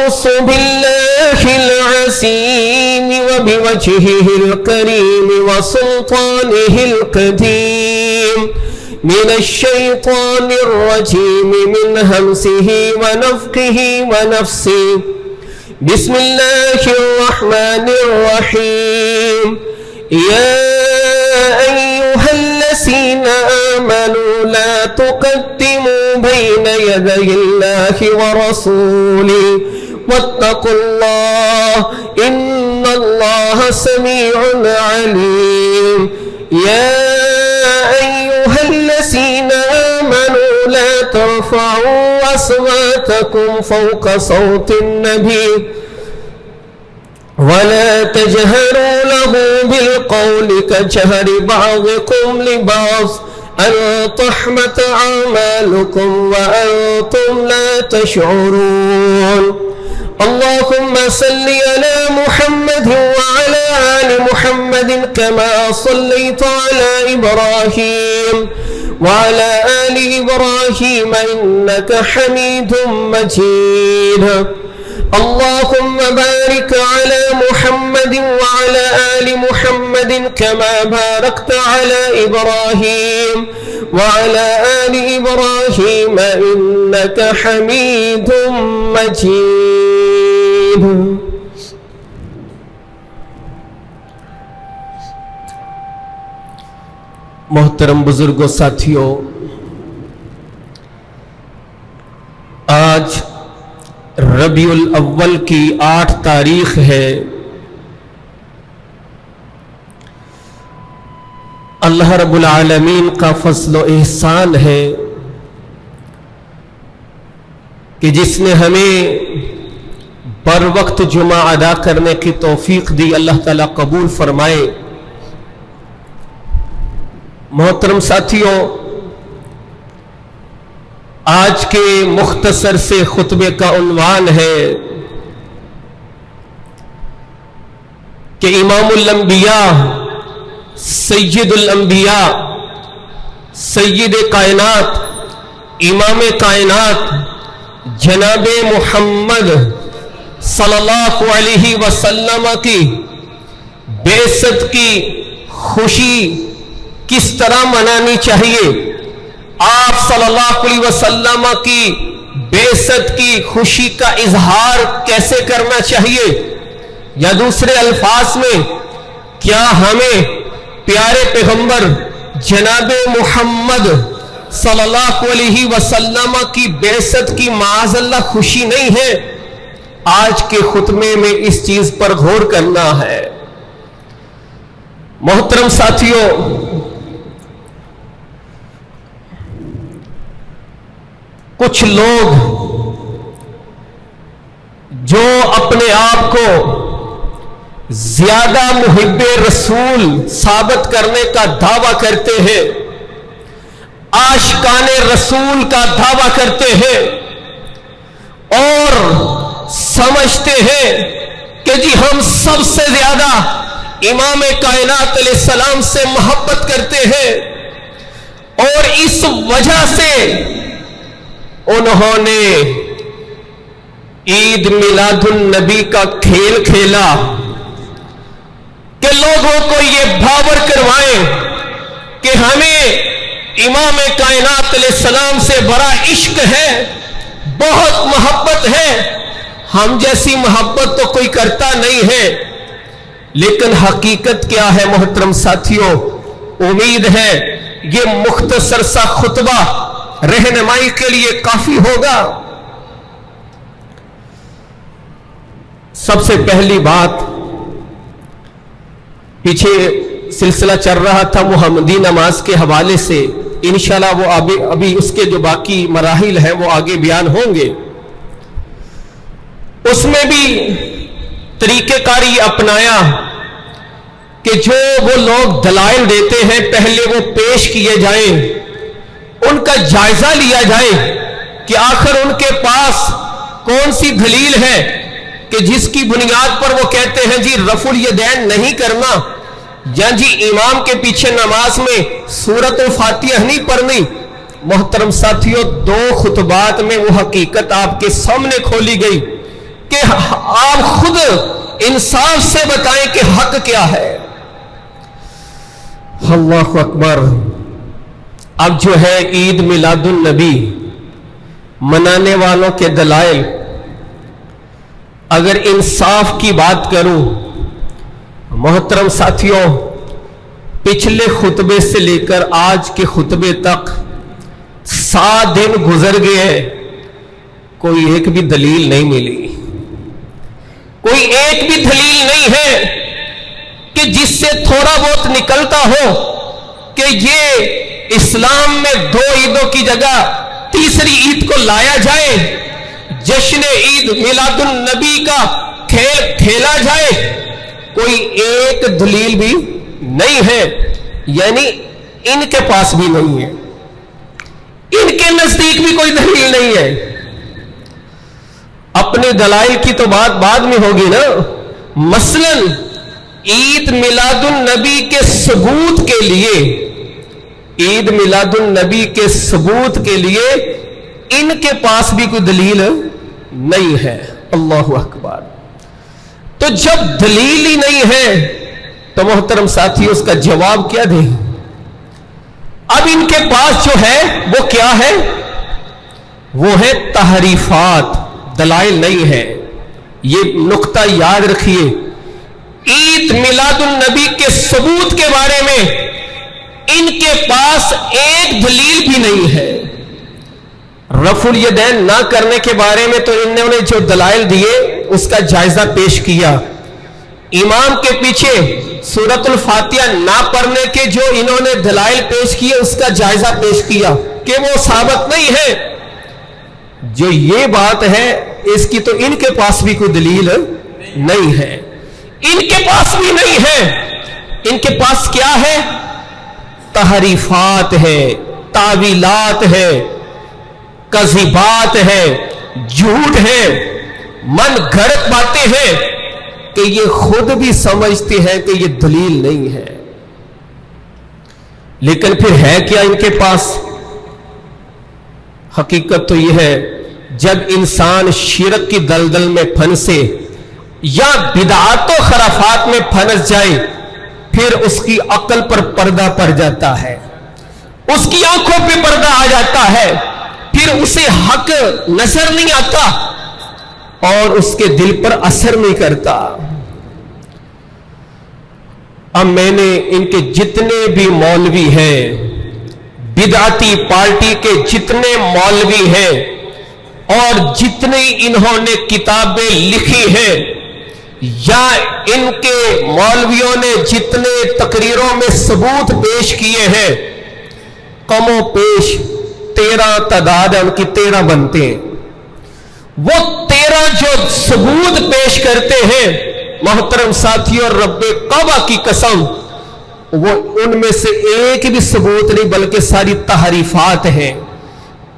أختص بالله العظيم وبوجهه الكريم وسلطانه القديم من الشيطان الرجيم من همزه ونفخه ونفسه بسم الله الرحمن الرحيم يا أيها الذين آمنوا لا تقدموا بين يدي الله ورسوله واتقوا الله إن الله سميع عليم يا أيها الذين آمنوا لا ترفعوا أصواتكم فوق صوت النبي ولا تجهروا له بالقول كجهر بعضكم لبعض أن تحبط أعمالكم وأنتم لا تشعرون اللهم صل على محمد وعلى آل محمد كما صليت على إبراهيم وعلى آل إبراهيم إنك حميد مجيد اللهم بارك على محمد وعلى آل محمد كما باركت على إبراهيم وعلى آل إبراهيم إنك حميد مجيد. محترم بزرگوں ساتھیوں، آج ربیع الاول کی 8 تاریخ ہے۔ اللہ رب العالمین کا فضل و احسان ہے کہ جس نے ہمیں بر وقت جمعہ ادا کرنے کی توفیق دی، اللہ تعالیٰ قبول فرمائے۔ محترم ساتھیوں، آج کے مختصر سے خطبے کا عنوان ہے کہ امام الانبیاء، سید الانبیاء، سید کائنات، امام کائنات جناب محمد صلی اللہ علیہ وسلم کی بعثت کی خوشی کس طرح منانی چاہیے، آپ صلی اللہ علیہ وسلم کی بعثت کی خوشی کا اظہار کیسے کرنا چاہیے، یا دوسرے الفاظ میں کیا ہمیں پیارے پیغمبر جناب محمد صلی اللہ علیہ وسلم کی بعثت کی معاذ اللہ خوشی نہیں ہے؟ آج کے خطبے میں اس چیز پر غور کرنا ہے۔ محترم ساتھیوں، کچھ لوگ جو اپنے آپ کو زیادہ محب رسول ثابت کرنے کا دعویٰ کرتے ہیں، عاشقان رسول کا دعویٰ کرتے ہیں اور سمجھتے ہیں کہ جی ہم سب سے زیادہ امام کائنات علیہ السلام سے محبت کرتے ہیں، اور اس وجہ سے انہوں نے عید میلاد النبی کا کھیل کھیلا کہ لوگوں کو یہ باور کروائیں کہ ہمیں امام کائنات علیہ السلام سے بڑا عشق ہے، بہت محبت ہے، ہم جیسی محبت تو کوئی کرتا نہیں ہے۔ لیکن حقیقت کیا ہے محترم ساتھیوں؟ امید ہے یہ مختصر سا خطبہ رہنمائی کے لیے کافی ہوگا۔ سب سے پہلی بات، پیچھے سلسلہ چل رہا تھا محمدی نماز کے حوالے سے، انشاءاللہ وہ ابھی اس کے جو باقی مراحل ہیں وہ آگے بیان ہوں گے۔ اس میں بھی طریقہ کاری اپنایا کہ جو وہ لوگ دلائل دیتے ہیں پہلے وہ پیش کیے جائیں، ان کا جائزہ لیا جائے کہ آخر ان کے پاس کون سی دلیل ہے کہ جس کی بنیاد پر وہ کہتے ہیں جی رفع الیدین نہیں کرنا، یا جی امام کے پیچھے نماز میں سورۃ الفاتحہ نہیں پڑھنی۔ محترم ساتھیوں، 2 خطبات میں وہ حقیقت آپ کے سامنے کھولی گئی کہ آپ خود انصاف سے بتائیں کہ حق کیا ہے۔ اللہ اکبر۔ اب جو ہے عید میلاد النبی منانے والوں کے دلائل، اگر انصاف کی بات کروں محترم ساتھیوں، پچھلے خطبے سے لے کر آج کے خطبے تک 7 دن گزر گئے، کوئی ایک بھی دلیل نہیں ملی، کوئی ایک بھی دلیل نہیں ہے کہ جس سے تھوڑا بہت نکلتا ہو کہ یہ اسلام میں 2 عیدوں کی جگہ تیسری عید کو لایا جائے، جشن عید میلاد النبی کا کھیل کھیلا جائے، کوئی ایک دلیل بھی نہیں ہے، یعنی ان کے پاس بھی نہیں ہے، ان کے نزدیک بھی کوئی دلیل نہیں ہے۔ اپنے دلائل کی تو بات بعد میں ہوگی نا۔ مثلا عید میلاد النبی کے ثبوت کے لیے، عید میلاد النبی کے ثبوت کے لیے ان کے پاس بھی کوئی دلیل نہیں ہے۔ اللہ اکبر۔ تو جب دلیل ہی نہیں ہے تو محترم ساتھی اس کا جواب کیا دیں؟ اب ان کے پاس جو ہے وہ کیا ہے؟ وہ ہے تحریفات، دلائل نہیں ہے۔ یہ نقطہ یاد رکھیے، عید میلاد النبی کے ثبوت کے بارے میں ان کے پاس ایک دلیل بھی نہیں ہے۔ رفع الیدین نہ کرنے کے بارے میں تو انہوں نے جو دلائل دیے اس کا جائزہ پیش کیا، امام کے پیچھے سورۃ الفاتحہ نہ پڑھنے کے جو انہوں نے دلائل پیش کیے اس کا جائزہ پیش کیا کہ وہ ثابت نہیں ہے۔ جو یہ بات ہے اس کی تو ان کے پاس بھی کوئی دلیل نہیں ہے، ان کے پاس بھی نہیں ہے۔ ان کے پاس کیا ہے؟ تحریفات ہے، تعویلات ہے، کذبات ہے، جھوٹ ہے، من گھڑت باتیں ہیں کہ یہ خود بھی سمجھتے ہیں کہ یہ دلیل نہیں ہے، لیکن پھر ہے کیا ان کے پاس؟ حقیقت تو یہ ہے، جب انسان شرک کی دلدل میں پھنسے یا بدعات و خرافات میں پھنس جائے، پھر اس کی عقل پر پردہ پڑ جاتا ہے، اس کی آنکھوں پہ پردہ آ جاتا ہے، پھر اسے حق نظر نہیں آتا اور اس کے دل پر اثر نہیں کرتا۔ اب میں نے ان کے جتنے بھی مولوی ہیں، بدعتی پارٹی کے جتنے مولوی ہیں اور جتنی انہوں نے کتابیں لکھی ہیں، یا ان کے مولویوں نے جتنے تقریروں میں ثبوت پیش کیے ہیں، کم و بیش 13 تعداد ہے ان کی، 13 بنتے ہیں۔ وہ 13 جو ثبوت پیش کرتے ہیں محترم ساتھیوں، رب کعبہ کی قسم، وہ ان میں سے ایک بھی ثبوت نہیں بلکہ ساری تحریفات ہیں۔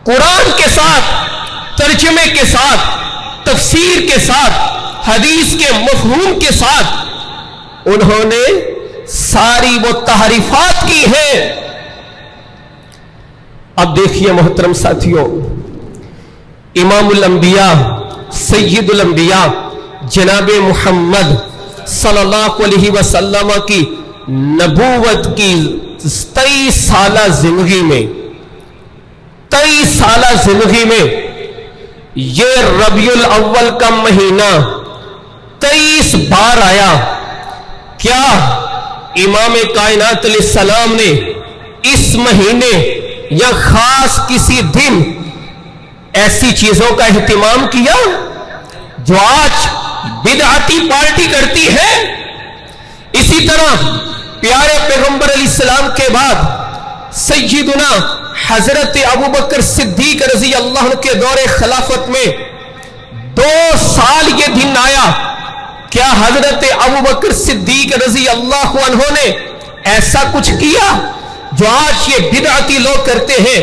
قرآن کے ساتھ، ترجمے کے ساتھ، تفسیر کے ساتھ، حدیث کے مفہوم کے ساتھ انہوں نے ساری وہ تحریفات کی ہیں۔ اب دیکھیے محترم ساتھیوں، امام الانبیاء، سید الانبیاء جناب محمد صلی اللہ علیہ وسلم کی نبوت کی 23 سالہ زندگی میں 23 سالہ زندگی میں یہ ربیع الاول کا مہینہ 23 بار آیا۔ کیا امام کائنات علیہ السلام نے اس مہینے یا خاص کسی دن ایسی چیزوں کا اہتمام کیا جو آج بدعتی پارٹی کرتی ہے؟ اسی طرح پیارے پیغمبر علیہ السلام کے بعد سیدنا حضرت ابوبکر صدیق رضی اللہ عنہ کے دور خلافت میں 2 سال یہ دن آیا۔ کیا حضرت ابوبکر صدیق رضی اللہ عنہ نے ایسا کچھ کیا جو آج یہ بدعتی لوگ کرتے ہیں؟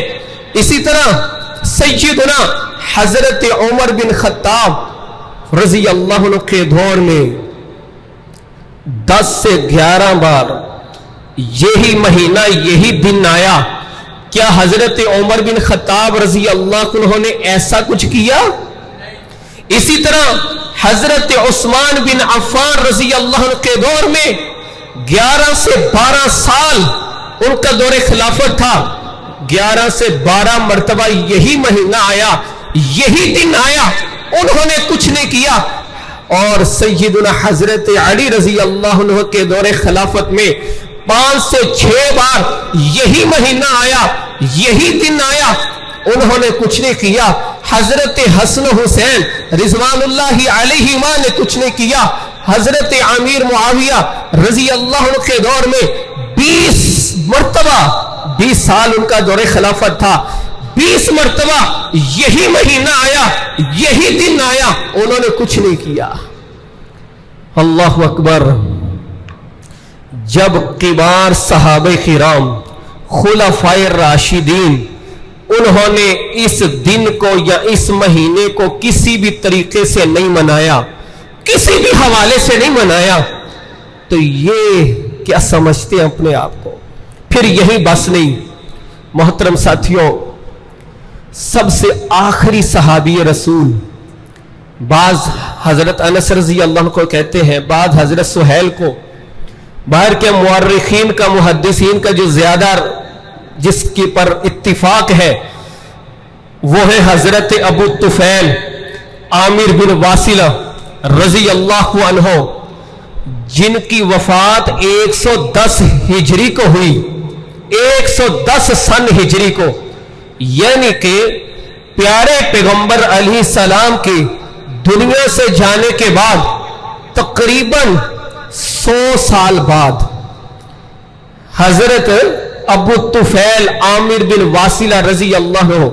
اسی طرح سیدنا حضرت عمر بن خطاب رضی اللہ عنہ کے دور میں 10 سے 11 بار یہی مہینہ یہی دن آیا۔ کیا حضرت عمر بن خطاب رضی اللہ عنہ نے ایسا کچھ کیا؟ اسی طرح حضرت عثمان بن عفان رضی اللہ عنہ کے دور میں 11 سے 12 سال ان کا دور خلافت تھا. 11 سے 12 مرتبہ یہی مہینہ آیا, یہی دن آیا, انہوں نے کچھ نہیں کیا. اور سیدنا حضرت علی رضی اللہ عنہ کے دور خلافت میں 5 سے 6 بار یہی مہینہ آیا, یہی دن آیا, انہوں نے کچھ نہیں کیا. حضرت حسن حسین رضوان اللہ علیہما نے کچھ نہیں کیا. حضرت امیر معاویہ رضی اللہ عنہ کے دور میں 20 مرتبہ 20 سال ان کا دور خلافت تھا, 20 مرتبہ یہی مہینہ آیا, یہی دن آیا, انہوں نے کچھ نہیں کیا. اللہ اکبر. جب کبار صحابہ کرام خلفائے راشدین انہوں نے اس دن کو یا اس مہینے کو کسی بھی طریقے سے نہیں منایا, کسی بھی حوالے سے نہیں منایا, تو یہ کیا سمجھتے ہیں اپنے آپ کو؟ پھر یہی بس نہیں محترم ساتھیوں, سب سے آخری صحابی رسول, بعض حضرت انس رضی اللہ عنہ کو کہتے ہیں, بعض حضرت سہیل کو. باہر کے مورخین کا, محدثین کا جو زیادہ جس کی پر اتفاق ہے وہ ہے حضرت ابو طفیل عامر بن واصلہ رضی اللہ عنہ, جن کی وفات 110 ہجری کو ہوئی, 110 سن ہجری کو, یعنی کہ پیارے پیغمبر علیہ السلام کی دنیا سے جانے کے بعد تقریباً 100 سال بعد حضرت ابو طفیل عامر بن واصلہ رضی اللہ عنہ,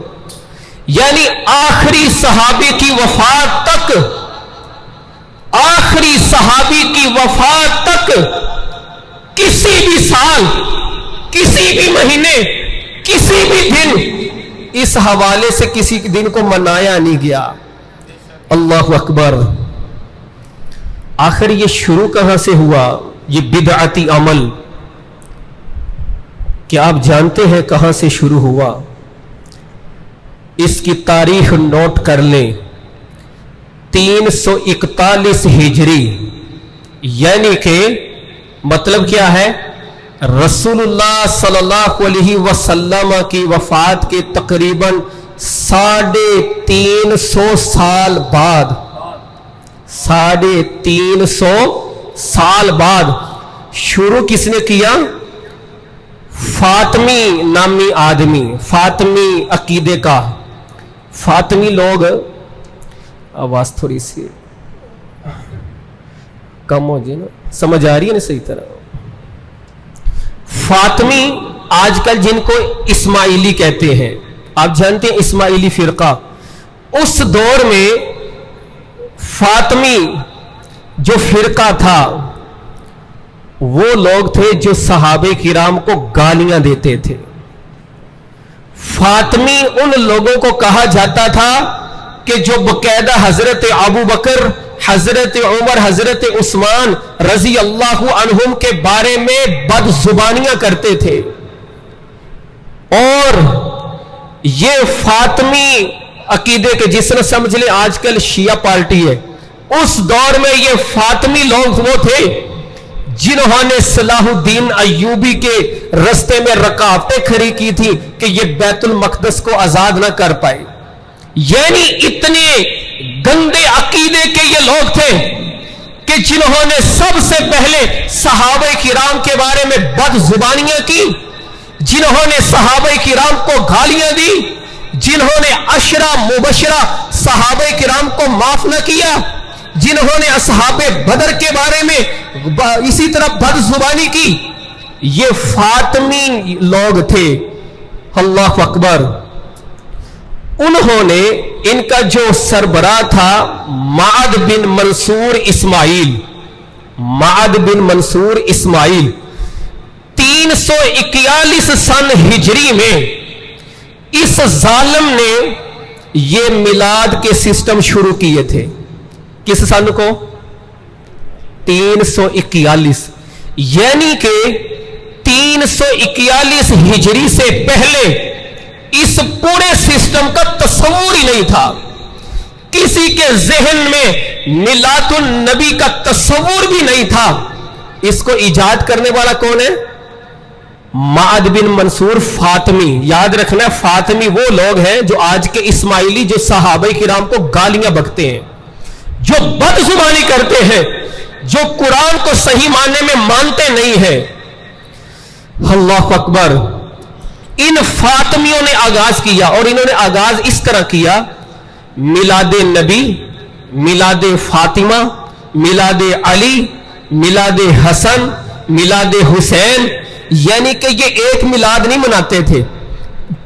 یعنی آخری صحابی کی وفات تک, آخری صحابی کی وفات تک کسی بھی سال, کسی بھی مہینے, کسی بھی دن اس حوالے سے کسی دن کو منایا نہیں گیا. اللہ اکبر. آخر یہ شروع کہاں سے ہوا یہ بدعتی عمل؟ کیا آپ جانتے ہیں کہاں سے شروع ہوا؟ اس کی تاریخ نوٹ کر لیں. 341 ہجری, یعنی کہ مطلب کیا ہے, رسول اللہ صلی اللہ علیہ وسلم کی وفات کے تقریباً 350 سال بعد, 350 سال بعد شروع کس نے کیا؟ فاطمی نامی آدمی, فاطمی عقیدے کا. فاطمی لوگ, آواز تھوڑی سی کم ہو جائے نا, سمجھ آ رہی ہے نا صحیح طرح؟ فاطمی آج کل جن کو اسماعیلی کہتے ہیں, آپ جانتے ہیں اسماعیلی فرقہ, اس دور میں فاطمی جو فرقہ تھا وہ لوگ تھے جو صحابہ کرام کو گالیاں دیتے تھے. فاطمی ان لوگوں کو کہا جاتا تھا کہ جو باقاعدہ حضرت ابو بکر, حضرت عمر, حضرت عثمان رضی اللہ عنہم کے بارے میں بد زبانیاں کرتے تھے. اور یہ فاطمی عقیدے کے, جس نے سمجھ لے آج کل شیعہ پارٹی ہے, اس دور میں یہ فاطمی لوگ وہ تھے جنہوں نے صلاح الدین ایوبی کے رستے میں رکاوٹیں کھڑی کی تھی کہ یہ بیت المقدس کو آزاد نہ کر پائے. یعنی اتنے گندے عقیدے کے یہ لوگ تھے کہ جنہوں نے سب سے پہلے صحابہ کرام کے بارے میں بد زبانیاں کی, جنہوں نے صحابہ کرام کو گالیاں دی, جنہوں نے عشرہ مبشرہ صحابہ کرام کو معاف نہ کیا, جنہوں نے اصحاب بدر کے بارے میں اسی طرح بد زبانی کی, یہ فاطمی لوگ تھے. اللہ اکبر. انہوں نے, ان کا جو سربراہ تھا معد بن منصور اسماعیل, معد بن منصور اسماعیل, 341 سن ہجری میں اس ظالم نے یہ میلاد کے سسٹم شروع کیے تھے. کس سن کو؟ 341, یعنی کہ 341 ہجری سے پہلے اس پورے سسٹم کا تصور ہی نہیں تھا کسی کے ذہن میں میلاد النبی کا تصور بھی نہیں تھا. اس کو ایجاد کرنے والا کون ہے؟ معد بن منصور فاطمی. یاد رکھنا فاطمی وہ لوگ ہیں جو آج کے اسماعیلی جو صحابہ کرام کو گالیاں بکتے ہیں, جو بد زبانی کرتے ہیں, جو قرآن کو صحیح معنی میں مانتے نہیں ہیں. اللہ اکبر. ان فاطمیوں نے آغاز کیا, اور انہوں نے آغاز اس طرح کیا, میلاد نبی, میلاد فاطمہ, میلاد علی, میلاد حسن, میلاد حسین. یعنی کہ یہ ایک میلاد نہیں مناتے تھے,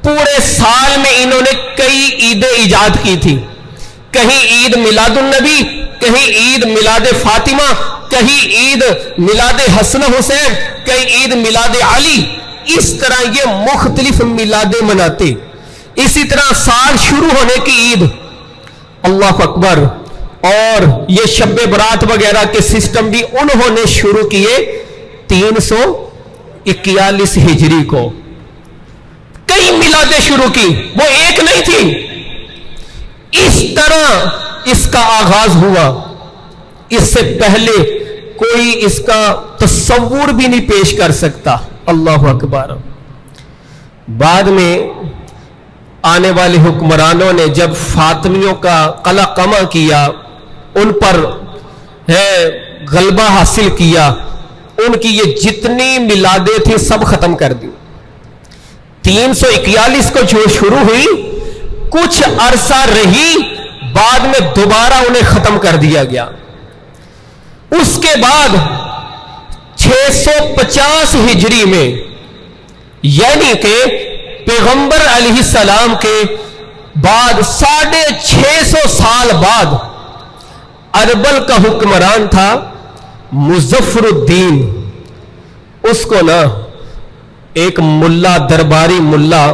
پورے سال میں انہوں نے کئی عیدیں ایجاد کی تھی. کہیں عید میلاد النبی, کہیں عید میلاد فاطمہ, کہیں عید میلاد حسن حسین, کہیں عید میلاد علی. اس طرح یہ مختلف میلادیں مناتے. اسی طرح سال شروع ہونے کی عید, اللہ اکبر. اور یہ شب برات وغیرہ کے سسٹم بھی انہوں نے شروع کیے 341 ہجری کو. کئی میلادیں شروع کی, وہ ایک نہیں تھی. اس طرح اس کا آغاز ہوا. اس سے پہلے کوئی اس کا تصور بھی نہیں پیش کر سکتا. اللہ اکبر. بعد میں آنے والے حکمرانوں نے جب فاطمیوں کا قلع قمع کیا, ان پر غلبہ حاصل کیا, ان کی یہ جتنی میلادیں تھیں سب ختم کر دی. 341 کو جو شروع ہوئی کچھ عرصہ رہی, بعد میں دوبارہ انہیں ختم کر دیا گیا. اس کے بعد 650 ہجری میں, یعنی کہ پیغمبر علیہ السلام کے بعد 650 سال بعد, اربل کا حکمران تھا مظفر الدین. اس کو نا ایک ملا, درباری ملا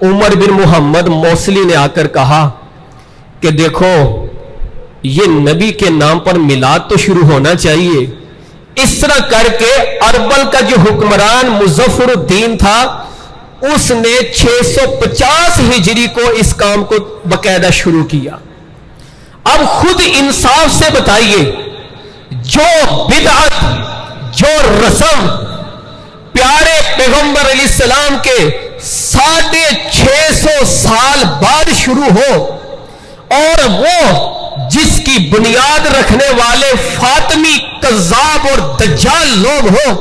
عمر بن محمد موصلی نے آ کر کہا کہ دیکھو یہ نبی کے نام پر میلاد تو شروع ہونا چاہیے. اس طرح کر کے اربل کا جو حکمران مظفر الدین تھا, اس نے 650 ہجری کو اس کام کو باقاعدہ شروع کیا. اب خود انصاف سے بتائیے, جو بدعت, جو رسم پیارے پیغمبر علیہ السلام کے 650 سال بعد شروع ہو, اور وہ جس کی بنیاد رکھنے والے فاطمی کذاب اور دجال لوگ ہوں,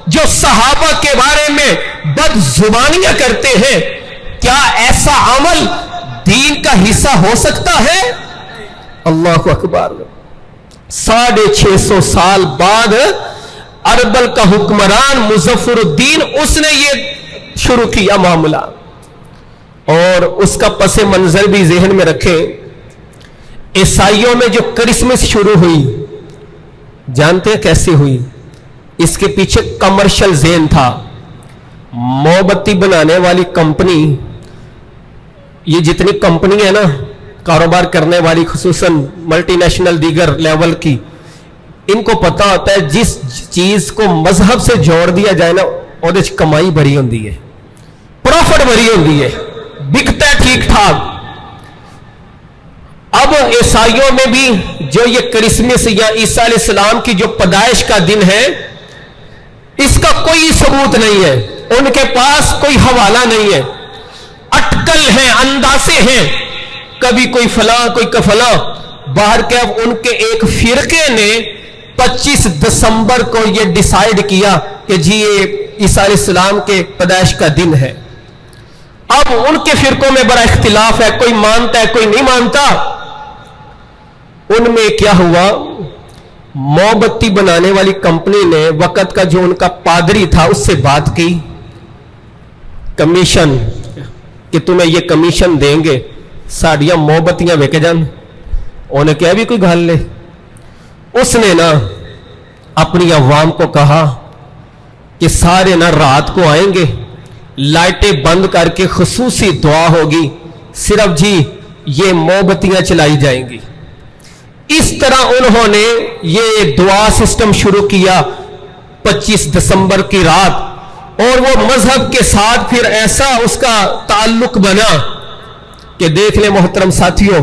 جو صحابہ کے بارے میں بد زبانیاں کرتے ہیں, کیا ایسا عمل دین کا حصہ ہو سکتا ہے؟ اللہ اکبر. 650 سال بعد اربل کا حکمران مظفر الدین, اس نے یہ شروع کیا معاملہ. اور اس کا پس منظر بھی ذہن میں رکھیں. عیسائیوں میں جو کرسمس شروع ہوئی, جانتے ہیں کیسے ہوئی؟ اس کے پیچھے کمرشل ذہن تھا. موم بتی بنانے والی کمپنی, یہ جتنی کمپنی ہے نا کاروبار کرنے والی, خصوصاً ملٹی نیشنل دیگر لیول کی, ان کو پتا ہوتا ہے جس چیز کو مذہب سے جوڑ دیا جائے نا, اور کمائی بڑی ہوتی ہے, پروفٹ بڑی ہوتی ہے, بکتا ہے ٹھیک ٹھاک. اب عیسائیوں میں بھی جو یہ کرسمس یا عیسیٰ علیہ السلام کی جو پیدائش کا دن ہے, اس کا کوئی ثبوت نہیں ہے, ان کے پاس کوئی حوالہ نہیں ہے, اٹکل ہیں, اندازے ہیں, کبھی کوئی فلاں کوئی فلاں. باہر کے اب ان کے ایک فرقے نے 25 دسمبر کو یہ ڈیسائیڈ کیا کہ جی یہ عیسیٰ علیہ السلام کے پیدائش کا دن ہے. اب ان کے فرقوں میں بڑا اختلاف ہے, کوئی مانتا ہے کوئی نہیں مانتا. ان میں کیا ہوا, موم بتی بنانے والی کمپنی نے وقت کا جو ان کا پادری تھا اس سے بات کی, کمیشن, کہ تمہیں یہ کمیشن دیں گے, ساڑیاں موم بتیاں وک جان. انہیں کیا بھی کوئی گھال لے. اس نے نا اپنی عوام کو کہا کہ سارے نا رات کو آئیں گے, لائٹیں بند کر کے خصوصی دعا ہوگی, صرف جی یہ موم بتیاں چلائی جائیں گی. اس طرح انہوں نے یہ دعا سسٹم شروع کیا 25 دسمبر کی رات, اور وہ مذہب کے ساتھ پھر ایسا اس کا تعلق بنا کہ دیکھ لیں محترم ساتھیوں,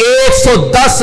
110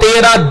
13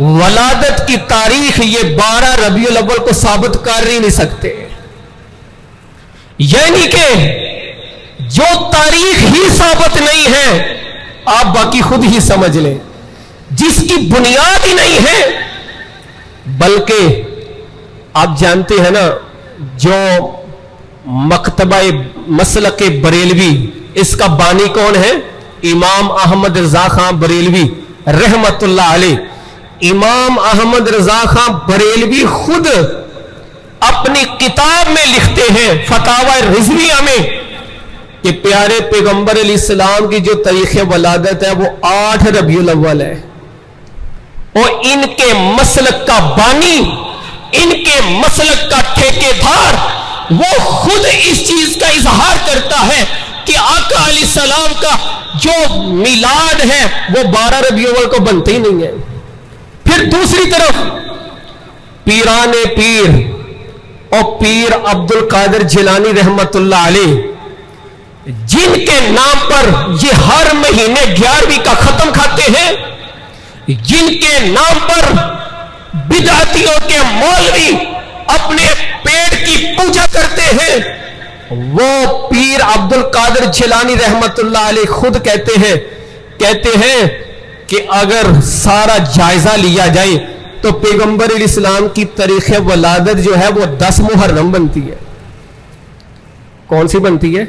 ولادت کی تاریخ یہ 12 ربیع الاول کو ثابت کر ہی نہیں سکتے. یعنی کہ جو تاریخ ہی ثابت نہیں ہے، آپ باقی خود ہی سمجھ لیں، جس کی بنیاد ہی نہیں ہے. بلکہ آپ جانتے ہیں نا، جو مکتبہ مسلک بریلوی، اس کا بانی کون ہے؟ امام احمد رضا خان بریلوی رحمت اللہ علیہ. امام احمد رضا خان بریلوی خود اپنی کتاب میں لکھتے ہیں فتاوی رضویہ میں کہ پیارے پیغمبر علیہ السلام کی جو تاریخ ولادت ہے وہ 8 ربیع الاول ہے. اور ان کے مسلک کا بانی، ان کے مسلک کا ٹھیکیدار، وہ خود اس چیز کا اظہار کرتا ہے کہ آقا علیہ السلام کا جو میلاد ہے وہ 12 ربیع الاول کو بنتے ہی نہیں ہے. پھر دوسری طرف پیران پیر اور پیر عبد القادر جیلانی رحمت اللہ علیہ، جن کے نام پر یہ ہر مہینے 11ویں کا ختم کھاتے ہیں، جن کے نام پر بدعتیوں کے مولوی اپنے پیٹ کی پوجا کرتے ہیں، وہ پیر عبد القادر جیلانی رحمت اللہ علیہ خود کہتے ہیں کہ اگر سارا جائزہ لیا جائے تو پیغمبر علیہ السلام کی تاریخ ولادت جو ہے وہ 10 محرم بنتی ہے. کون سی بنتی ہے؟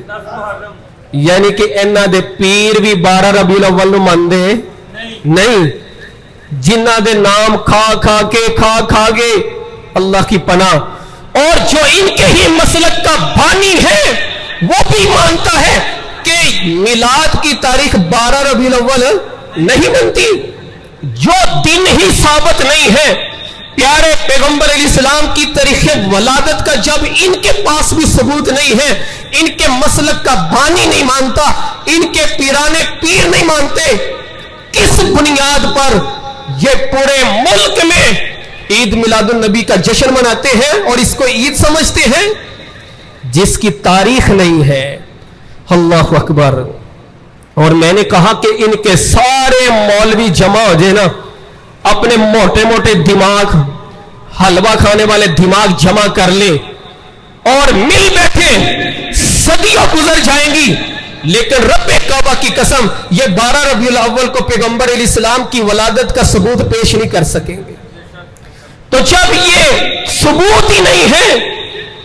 یعنی کہ انہاں دے پیر بھی 12 ربیع الاول نوں مانتے نہیں. جنہاں دے نام کھا کے اللہ کی پناہ. اور جو ان کے ہی مسلک کا بانی ہے وہ بھی مانتا ہے کہ میلاد کی تاریخ 12 ربیع الاول نہیں بنتی. جو دن ہی ثابت نہیں ہے پیارے پیغمبر علیہ السلام کی تاریخ ولادت کا، جب ان کے پاس بھی ثبوت نہیں ہے، ان کے مسلک کا بانی نہیں مانتا، ان کے پیرانے پیر نہیں مانتے، کس بنیاد پر یہ پورے ملک میں عید میلاد النبی کا جشن مناتے ہیں اور اس کو عید سمجھتے ہیں جس کی تاریخ نہیں ہے؟ اللہ اکبر. اور میں نے کہا کہ ان کے سارے مولوی جمع ہو جائے نا، اپنے موٹے موٹے دماغ، حلوہ کھانے والے دماغ جمع کر لے اور مل بیٹھے، صدیوں گزر جائیں گی لیکن رب کعبہ کی قسم یہ 12 ربیع الاول کو پیغمبر علیہ السلام کی ولادت کا ثبوت پیش نہیں کر سکیں گے. تو جب یہ ثبوت ہی نہیں ہے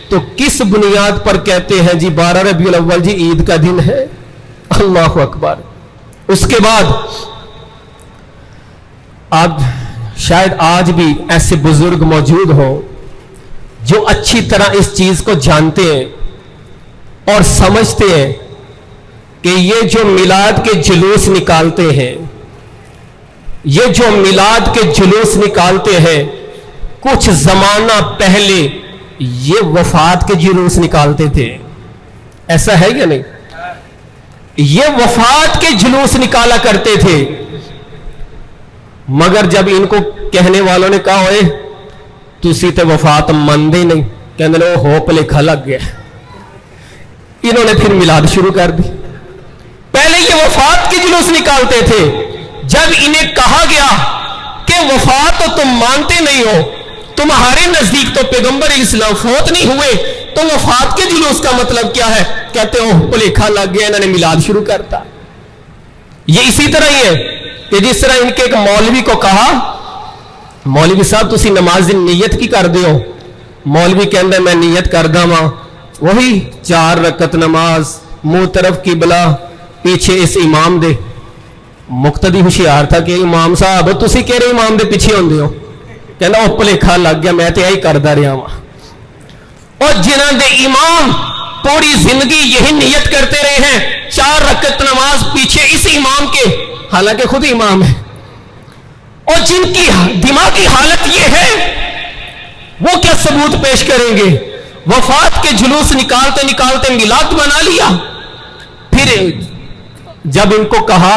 تو کس بنیاد پر کہتے ہیں جی 12 ربیع الاول جی عید کا دن ہے؟ اللہ اکبر. اس کے بعد اب شاید آج بھی ایسے بزرگ موجود ہوں جو اچھی طرح اس چیز کو جانتے ہیں اور سمجھتے ہیں کہ یہ جو میلاد کے جلوس نکالتے ہیں، یہ جو میلاد کے جلوس نکالتے ہیں، کچھ زمانہ پہلے یہ وفات کے جلوس نکالتے تھے. ایسا ہے یا نہیں؟ یہ وفات کے جلوس نکالا کرتے تھے. مگر جب ان کو کہنے والوں نے کہا ہوئے تسی تے وفات مندے نہیں، کہنے لو ہو پلیکھا لگ گیا، انہوں نے پھر میلاد شروع کر دی. پہلے یہ وفات کے جلوس نکالتے تھے، جب انہیں کہا گیا کہ وفات تو تم مانتے نہیں ہو، تمہارے نزدیک تو پیغمبر علیہ السلام فوت نہیں ہوئے، تو وفات کے جلوس کا مطلب کیا ہے؟ کہتے ہو پلیکھا لگ گیا، انہوں نے میلاد شروع کرتا. یہ اسی طرح ہی ہے کہ جس طرح ان کے ایک مولوی کو کہا، مولوی صاحب تسی نماز نیت کی کر دیو؟ مولوی کہندا میں نیت کردا ہاں، وہی 4 رکعت نماز، منہ طرف قبلہ، پیچھے اس امام دے. مقتدی ہوشیار تھا کہ امام صاحب تسی کہڑے امام دے پیچھے ہوندے ہو؟ کہنا وہ پلیکھا لگ گیا، میں تے یہی کردا رہا ہاں. اور جنہاں دے امام پوری زندگی یہی نیت کرتے رہے ہیں 4 رکعت نماز پیچھے اس امام کے، حالانکہ خود امام ہے، اور جن کی دماغی حالت یہ ہے وہ کیا ثبوت پیش کریں گے؟ وفات کے جلوس نکالتے نکالتے میلاد بنا لیا. پھر جب ان کو کہا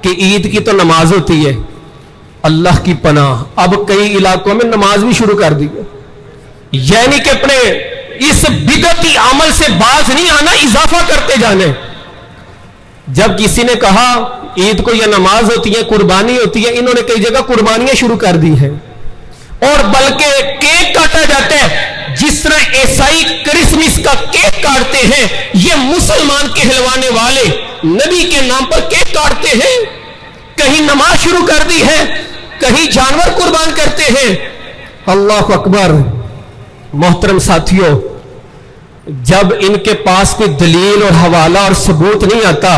کہ عید کی تو نماز ہوتی ہے، اللہ کی پناہ اب کئی علاقوں میں نماز بھی شروع کر دی. یعنی کہ اپنے اس بدعتی عمل سے باز نہیں آنا، اضافہ کرتے جانے. جب کسی نے کہا عید کو یا نماز ہوتی ہے, قربانی ہوتی ہے, انہوں نے کئی جگہ قربانیاں شروع کر دی ہیں, اور بلکہ کیک کاٹا جاتا ہے. جس طرح عیسائی کرسمس کا کیک کاٹتے ہیں, یہ مسلمان کہلوانے والے نبی کے نام پر کیک کاٹتے ہیں. کہیں نماز شروع کر دی ہے, کہیں جانور قربان کرتے ہیں. اللہ اکبر. محترم ساتھیوں, جب ان کے پاس کوئی دلیل اور حوالہ اور ثبوت نہیں آتا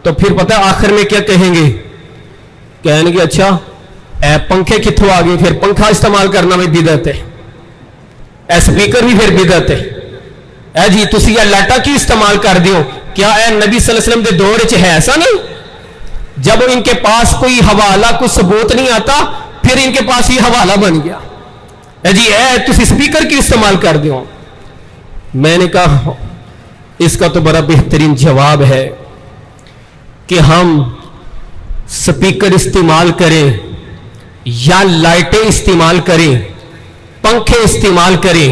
تو پھر پتہ آخر میں کیا کہیں گے؟ کہیں گے اچھا اے پنکھے کتوں آ گئے, پھر پنکھا استعمال کرنا بھی بدعت ہے, اے سپیکر بھی پھر بدعت ہے, اے جی تسی یہ لاٹا کی استعمال کر دیو, کیا اے نبی صلی اللہ علیہ وسلم دے دور وچ ہے ایسا نہیں؟ جب ان کے پاس کوئی حوالہ کوئی ثبوت نہیں آتا پھر ان کے پاس یہ حوالہ بن گیا, اے جی اے تسی سپیکر کی استعمال کر دیو. میں نے کہا اس کا تو بڑا بہترین جواب ہے کہ ہم سپیکر استعمال کریں یا لائٹیں استعمال کریں, پنکھے استعمال کریں,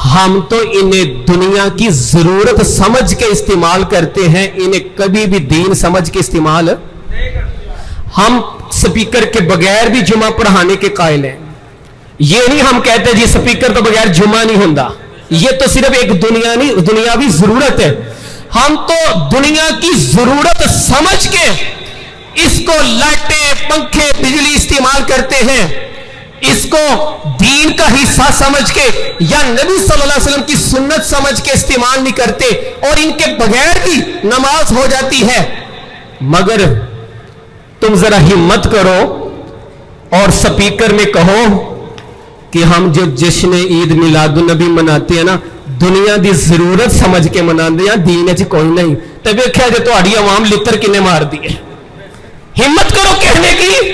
ہم تو انہیں دنیا کی ضرورت سمجھ کے استعمال کرتے ہیں, انہیں کبھی بھی دین سمجھ کے استعمال. ہم سپیکر کے بغیر بھی جمعہ پڑھانے کے قائل ہیں. یہ نہیں ہم کہتے جی سپیکر تو بغیر جمعہ نہیں ہوتا, یہ تو صرف ایک دنیاوی ضرورت ہے. ہم تو دنیا کی ضرورت سمجھ کے اس کو لائٹیں پنکھے بجلی استعمال کرتے ہیں, اس کو دین کا حصہ سمجھ کے یا نبی صلی اللہ علیہ وسلم کی سنت سمجھ کے استعمال نہیں کرتے, اور ان کے بغیر بھی نماز ہو جاتی ہے. مگر تم ذرا ہمت کرو اور سپیکر میں کہو کہ ہم جو جشن عید میلاد النبی مناتے ہیں نا دنیا دی ضرورت سمجھ کے مناتے ہیں, دین اچ کوئی نہیں. تو ویکھیا جے تہاڈی عوام لتر کنے مار دی ہے. ہمت کرو کہنے کی,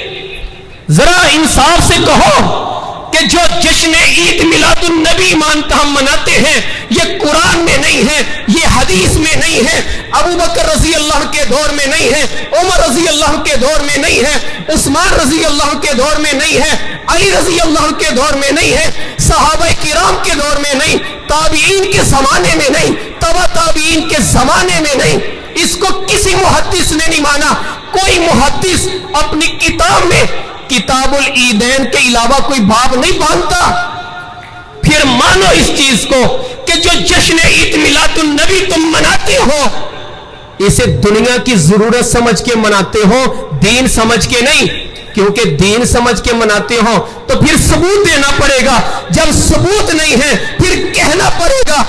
ذرا انصاف سے کہو کہ جو جشن عید میلاد النبی ہم مناتے ہیں یہ قرآن میں نہیں ہے, یہ حدیث میں نہیں ہے, ابو بکر رضی اللہ کے دور میں نہیں ہے, عمر رضی اللہ کے دور میں نہیں ہے, عثمان رضی اللہ کے دور میں نہیں ہے, علی رضی اللہ کے دور میں نہیں ہے, صحابہ کرام کے دور میں نہیں, تابعین کے زمانے میں نہیں, تبع تابعین کے زمانے میں نہیں. اس کو کسی محدث نے نہیں مانا. کوئی محدث اپنی کتاب میں کتاب العیدین کے علاوہ کوئی باب نہیں باندھتا. پھر مانو اس چیز کو کہ جو جشن عید میلاد النبی تم مناتے ہو اسے دنیا کی ضرورت سمجھ کے مناتے ہو, دین سمجھ کے نہیں. کیونکہ دین سمجھ کے مناتے ہو تو پھر ثبوت دینا پڑے گا, جب ثبوت نہیں ہے پھر کہنا پڑے گا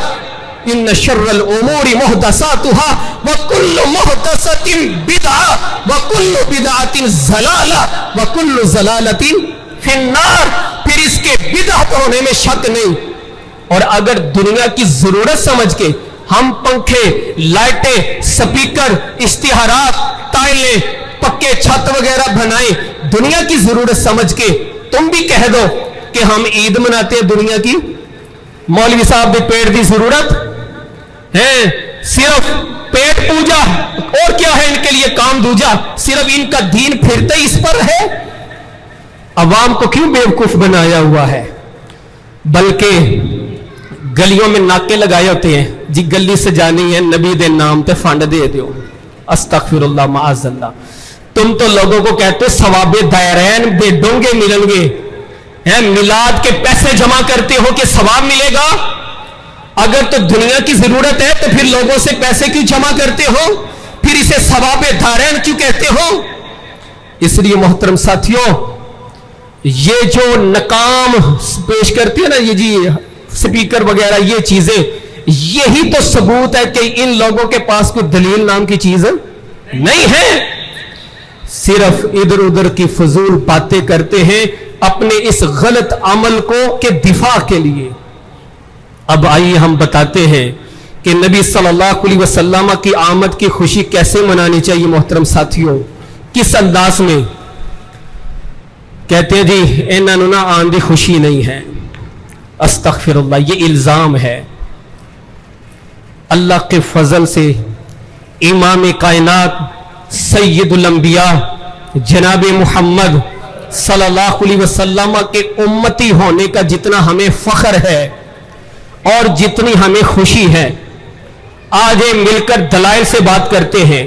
ان شر الامور محدثاتها وكل محدثة بدعة وكل بدعة ضلالة وكل ضلالة في النار. پھر اس کے بدعت ہونے میں شک نہیں. اور اگر دنیا کی ضرورت سمجھ کے ہم پنکھے, لائٹیں, سپیکر, اشتہارات, ٹائلیں, پکے چھت وغیرہ بنائیں دنیا کی ضرورت سمجھ کے, تم بھی کہہ دو کہ ہم عید مناتے ہیں دنیا کی. مولوی صاحب دے پیٹ دی ضرورت ہے, صرف پیٹ پوجا, اور کیا ہے ان کے لیے کام دوجا, صرف ان کا دین پھرتا ہی اس پر ہے. عوام کو کیوں بیوقوف بنایا ہوا ہے؟ بلکہ گلیوں میں ناکے لگائے ہوتے ہیں, جی گلی سجانی ہے نبی دے نام تے فنڈ دے دیو. استغفر اللہ معاذ اللہ. تم تو لوگوں کو کہتے ہو ثواب دائرین بے ڈونگے ملیں گے, میلاد کے پیسے جمع کرتے ہو کہ ثواب ملے گا. اگر تو دنیا کی ضرورت ہے تو پھر لوگوں سے پیسے کیوں جمع کرتے ہو, پھر اسے ثواب دارین کیوں کہتے ہو؟ اس لیے محترم ساتھیوں, یہ جو ناکام پیش کرتی ہے نا یہ جی سپیکر وغیرہ یہ چیزیں, یہی تو ثبوت ہے کہ ان لوگوں کے پاس کوئی دلیل نام کی چیز نہیں ہے, صرف ادھر ادھر کی فضول باتیں کرتے ہیں اپنے اس غلط عمل کو کے دفاع کے لیے. اب آئیے ہم بتاتے ہیں کہ نبی صلی اللہ علیہ وسلم کی آمد کی خوشی کیسے منانی چاہیے. محترم ساتھیوں, کس انداز میں؟ کہتے ہیں جی انہوں نے آن دی خوشی نہیں ہے. استغفر اللہ, یہ الزام ہے. اللہ کے فضل سے امام کائنات سید الانبیاء جناب محمد صلی اللہ علیہ وسلم کے امتی ہونے کا جتنا ہمیں فخر ہے اور جتنی ہمیں خوشی ہے, آج مل کر دلائل سے بات کرتے ہیں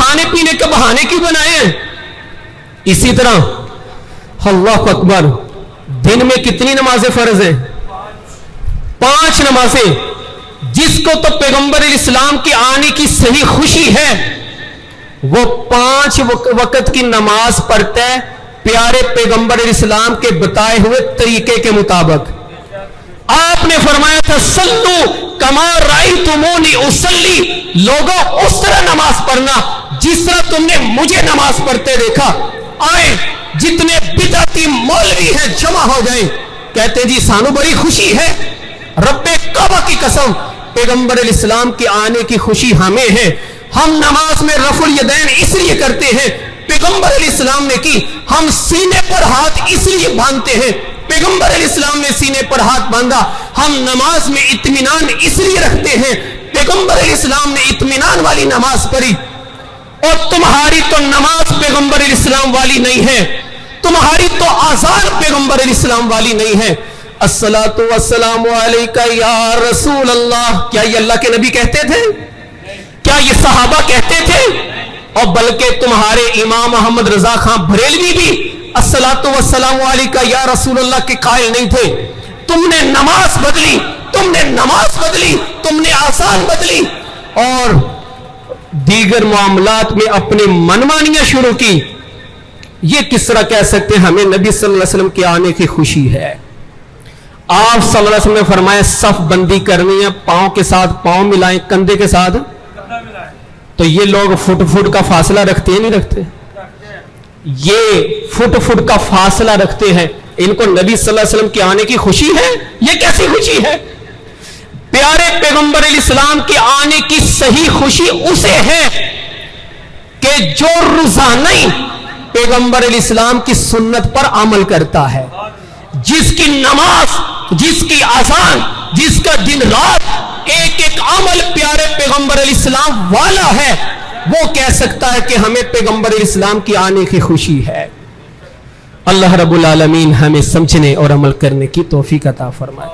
کھانے پینے کے بہانے کیوں بنائے ہیں؟ اسی طرح اللہ اکبر، دن میں کتنی نمازیں فرض ہیں؟ 5 نمازیں. جس کو تو پیغمبر اسلام کے آنے کی صحیح خوشی ہے وہ 5 وقت کی نماز پڑھتا ہے پیارے پیغمبر اسلام کے بتائے ہوئے طریقے کے مطابق. آپ نے فرمایا تھا صلو کما رأیتمونی اصلی، لوگوں اس طرح نماز پڑھنا جس طرح تم نے مجھے نماز پڑھتے دیکھا. آئے جتنے بدعتی مولوی ہیں جمع ہو جائیں، کہتے جی سانو بڑی خوشی ہے، رب کعبہ کی قسم پیغمبر الاسلام کے آنے کی خوشی ہمیں ہے. ہم نماز میں رفع الیدین اس لیے کرتے ہیں پیغمبر علیہ السلام نے کی. ہم سینے پر ہاتھ اس لیے باندھتے ہیں پیغمبر علیہ السلام نے سینے پر ہاتھ باندھا. ہم نماز میں اطمینان اس لیے رکھتے ہیں پیغمبر علیہ السلام نے اطمینان والی نماز پڑھی. اور تمہاری تو نماز پیغمبر علیہ السلام والی نہیں ہے، تمہاری تو آزان پیغمبر علیہ السلام والی نہیں ہے. الصلاۃ والسلام علیک یا رسول اللہ، کیا یہ اللہ کے نبی کہتے تھے؟ کیا یہ صحابہ کہتے تھے؟ اور بلکہ تمہارے امام محمد رضا خان بریلوی بھی الصلاۃ والسلام علیک یا رسول اللہ کے قائل نہیں تھے. تم نے نماز بدلی، تم نے نماز بدلی، تم نے آسان بدلی اور دیگر معاملات میں اپنی منمانیاں شروع کی. یہ کس طرح کہہ سکتے ہیں ہمیں نبی صلی اللہ علیہ وسلم کے آنے کی خوشی ہے؟ آپ صلی اللہ علیہ وسلم نے فرمایا صف بندی کرنی ہے، پاؤں کے ساتھ پاؤں ملائیں، کندھے کے ساتھ. تو یہ لوگ فٹ کا فاصلہ رکھتے ہیں نہیں رکھتے؟ یہ فٹ کا فاصلہ رکھتے ہیں. ان کو نبی صلی اللہ علیہ وسلم کے آنے کی خوشی ہے؟ یہ کیسی خوشی ہے؟ پیارے پیغمبر علیہ السلام کے آنے کی صحیح خوشی اسے ہے کہ جو روزانہ پیغمبر علیہ السلام کی سنت پر عمل کرتا ہے، جس کی نماز، جس کی اذان، جس کا دن رات ایک ایک عمل پیارے پیغمبر علیہ السلام والا ہے، وہ کہہ سکتا ہے کہ ہمیں پیغمبر علیہ السلام کی آنے کی خوشی ہے. اللہ رب العالمین ہمیں سمجھنے اور عمل کرنے کی توفیق عطا فرمائے.